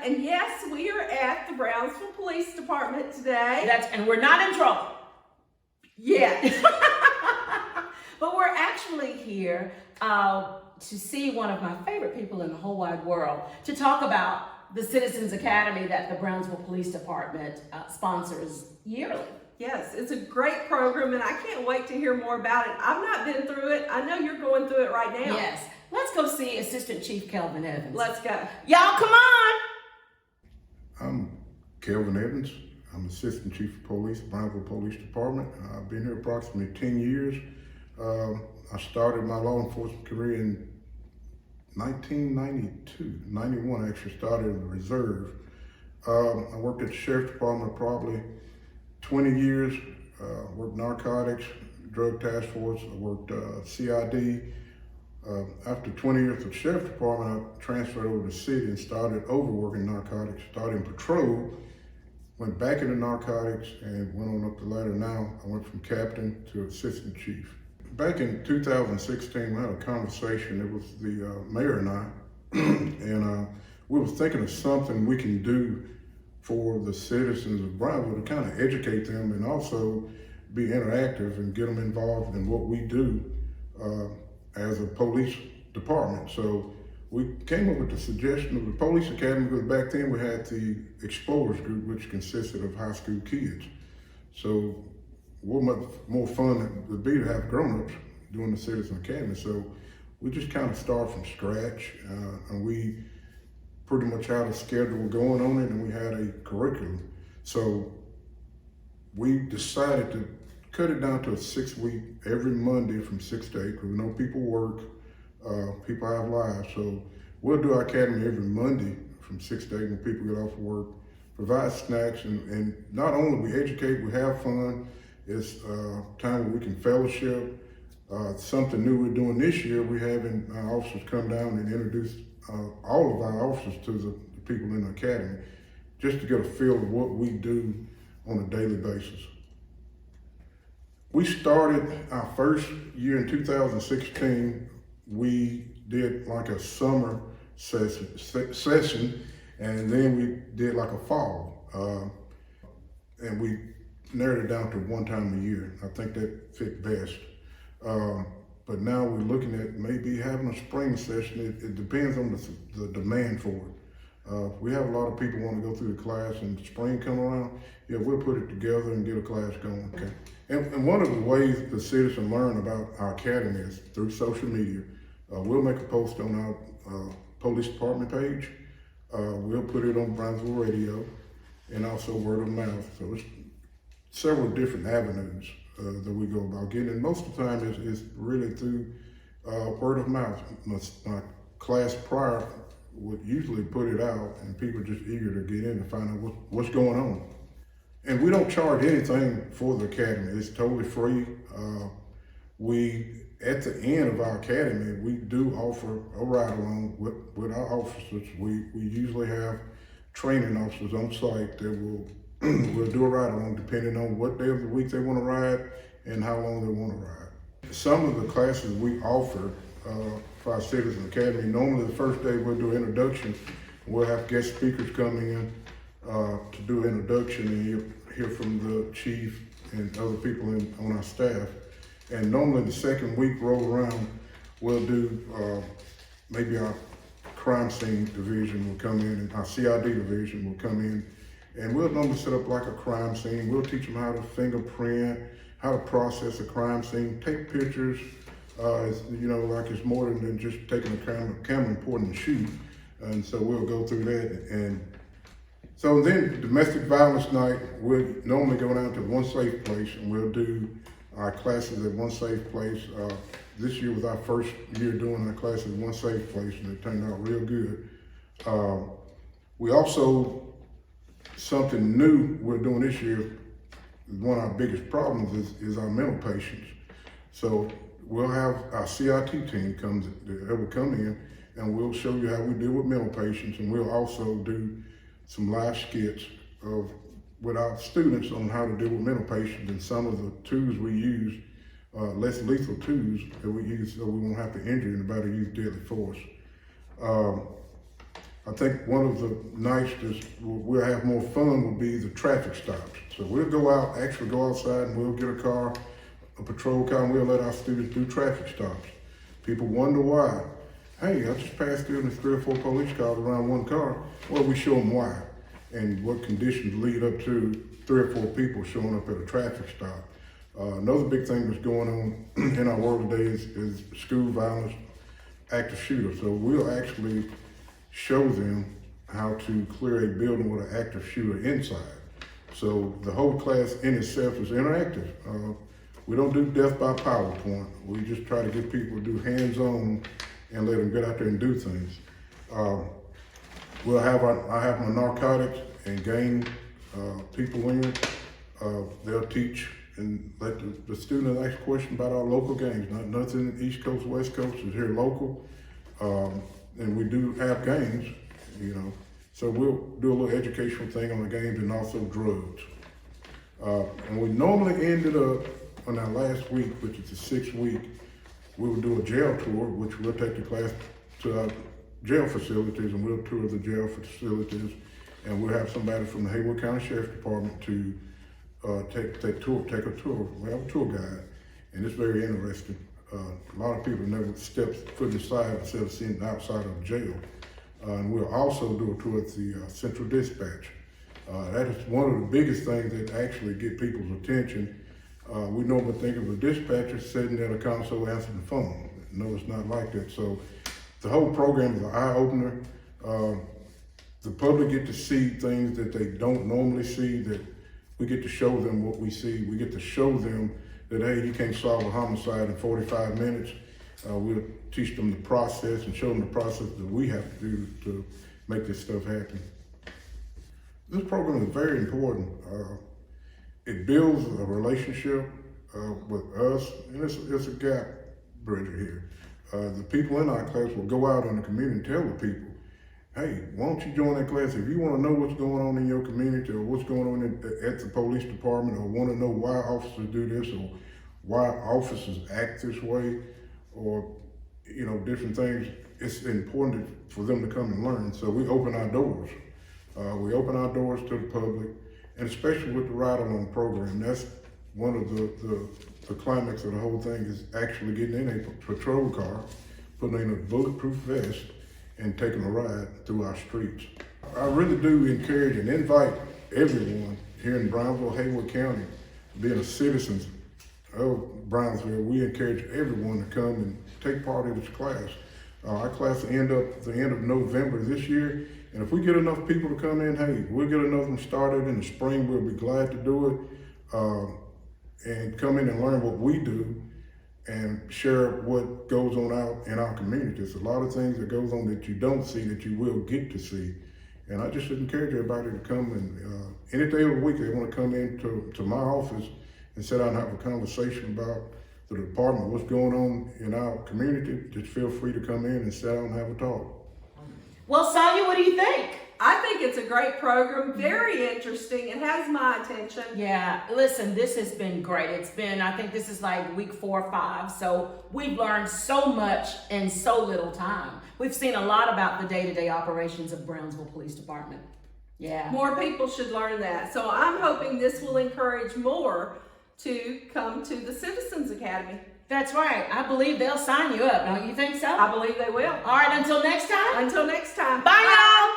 And yes, we are at the Brownsville Police Department today. And we're not in trouble. Yes. But we're actually here to see one of my favorite people in the whole wide world, to talk about the Citizens Academy that the Brownsville Police Department sponsors yearly. Yes, it's a great program, and I can't wait to hear more about it. I've not been through it. I know you're going through it right now. Yes. Let's go see Assistant Chief Kelvin Evans. Let's go. Y'all, come on. I'm Kelvin Evans. I'm Assistant Chief of Police, Brownsville Police Department. I've been here approximately 10 years. I started my law enforcement career in 1992, 91 actually, started in the reserve. I worked at the Sheriff's Department probably 20 years, worked narcotics, drug task force, I worked CID. After 20 years at the Sheriff's Department, I transferred over to the city and started overworking narcotics, started in patrol, went back into narcotics and went on up the ladder. Now I went from captain to assistant chief. Back in 2016, we had a conversation. It was the mayor and I, and we were thinking of something we can do for the citizens of Brownsville to kind of educate them and also be interactive and get them involved in what we do as a police department. So we came up with the suggestion of the police academy, because back then we had the Explorers group, which consisted of high school kids. So what much more fun it would be to have grown-ups doing the Citizen Academy. So we just kind of start from scratch, and we pretty much had a schedule going on it, and we had a curriculum. So we decided to cut it down to a 6-week, every Monday from 6 to 8, because we know people work, people have lives. So we'll do our academy every Monday from 6 to 8 when people get off of work, provide snacks, and not only we educate, we have fun. It's time where we can fellowship. Something new we're doing this year, we're having our officers come down and introduce all of our officers to the people in the academy, just to get a feel of what we do on a daily basis. We started our first year in 2016. We did like a summer session, and then we did like a fall. And we narrowed it down to one time a year. I think that fit best. But now we're looking at maybe having a spring session. It depends on the demand for it. We have a lot of people want to go through the class, and spring come around, yeah, we'll put it together and get a class going. Okay. And one of the ways the citizens learn about our academy is through social media. We'll make a post on our police department page. We'll put it on Brownsville radio, and also word of mouth. So it's several different avenues that we go about getting. And most of the time is really through word of mouth. My class prior would usually put it out, and people are just eager to get in and find out what's going on. And we don't charge anything for the academy. It's totally free. At the end of our academy, we do offer a ride-along with our officers. We usually have training officers on site that will do a ride-along depending on what day of the week they want to ride and how long they want to ride. Some of the classes we offer for our Citizen Academy, normally the first day we'll do introduction. We'll have guest speakers coming in to do introduction, and you'll hear from the chief and other people on our staff. And normally the second week roll around, we'll do maybe our crime scene division will come in, and our CID division will come in, and we'll normally set up like a crime scene. We'll teach them how to fingerprint, how to process a crime scene, take pictures. Like it's more than just taking a camera and pointing and shoot. And so we'll go through that. And so then domestic violence night, we'll normally go down to One Safe Place, and we'll do our classes at One Safe Place. This year was our first year doing our classes at One Safe Place, and it turned out real good. We also, something new we're doing this year, one of our biggest problems is our mental patients. So we'll have our CIT team that will come in, and we'll show you how we deal with mental patients, and we'll also do some live skits with our students on how to deal with mental patients and some of the tools we use, less lethal tools that we use so we won't have to injure anybody or use deadly force. I think one of the nicest, we'll have more fun, would be the traffic stops. So we'll go out, actually go outside, and we'll get a car, a patrol car, and we'll let our students do traffic stops. People wonder why. Hey, I just passed through and there's 3 or 4 police cars around one car. Well, we show them why and what conditions lead up to 3 or 4 people showing up at a traffic stop. Another big thing that's going on in our world today is school violence, active shooter. So we'll actually show them how to clear a building with an active shooter inside. So the whole class in itself is interactive. We don't do death by PowerPoint. We just try to get people to do hands-on and let them get out there and do things. I have my narcotics and gang people in. They'll teach and let the students ask questions about our local gangs. Nothing East Coast, West Coast is here local. And we do have gangs, you know. So we'll do a little educational thing on the gangs and also drugs. And we normally ended up on our last week, which is the 6th week, we will do a jail tour, which we'll take the class to our jail facilities and we'll tour the jail facilities. And we'll have somebody from the Haywood County Sheriff's Department to take a tour. We have a tour guide, and it's very interesting. A lot of people never stepped foot inside instead of seeing the outside of jail. And we'll also do a tour at the Central Dispatch. That is one of the biggest things that actually get people's attention. We normally think of a dispatcher sitting at a console answering the phone. No, it's not like that. So the whole program is an eye-opener. The public get to see things that they don't normally see, that we get to show them what we see. We get to show them that, hey, you can't solve a homicide in 45 minutes. We'll teach them the process and show them the process that we have to do to make this stuff happen. This program is very important. It builds a relationship with us, and it's a gap bridger here. The people in our class will go out in the community and tell the people, hey, why don't you join that class? If you want to know what's going on in your community or what's going on at the police department, or want to know why officers do this or why officers act this way, or you know, different things, it's important for them to come and learn. So we open our doors. We open our doors to the public, and especially with the ride-along program. That's one of the climax of the whole thing, is actually getting in a patrol car, putting in a bulletproof vest, and taking a ride through our streets. I really do encourage and invite everyone here in Brownsville, Haywood County, being a citizen of Brownsville. We encourage everyone to come and take part in this class. Our class will end up at the end of November this year, and if we get enough people to come in, hey, we'll get another one started in the spring. We'll be glad to do it, and come in and learn what we do and share what goes on out in our communities. A lot of things that goes on that you don't see that you will get to see. And I just encourage everybody to come, and any day of the week they want to come into my office and sit down and have a conversation about the department, what's going on in our community. Just feel free to come in and sit down and have a talk. Well, Sonia, what do you think? I think it's a great program, very interesting. It has my attention. Yeah, listen, this has been great. I think this is like week 4 or 5. So we've learned so much in so little time. We've seen a lot about the day-to-day operations of Brownsville Police Department. Yeah. More people should learn that. So I'm hoping this will encourage more to come to the Citizens Academy. That's right. I believe they'll sign you up. Don't you think so? I believe they will. All right, until next time. Until next time. Bye, y'all.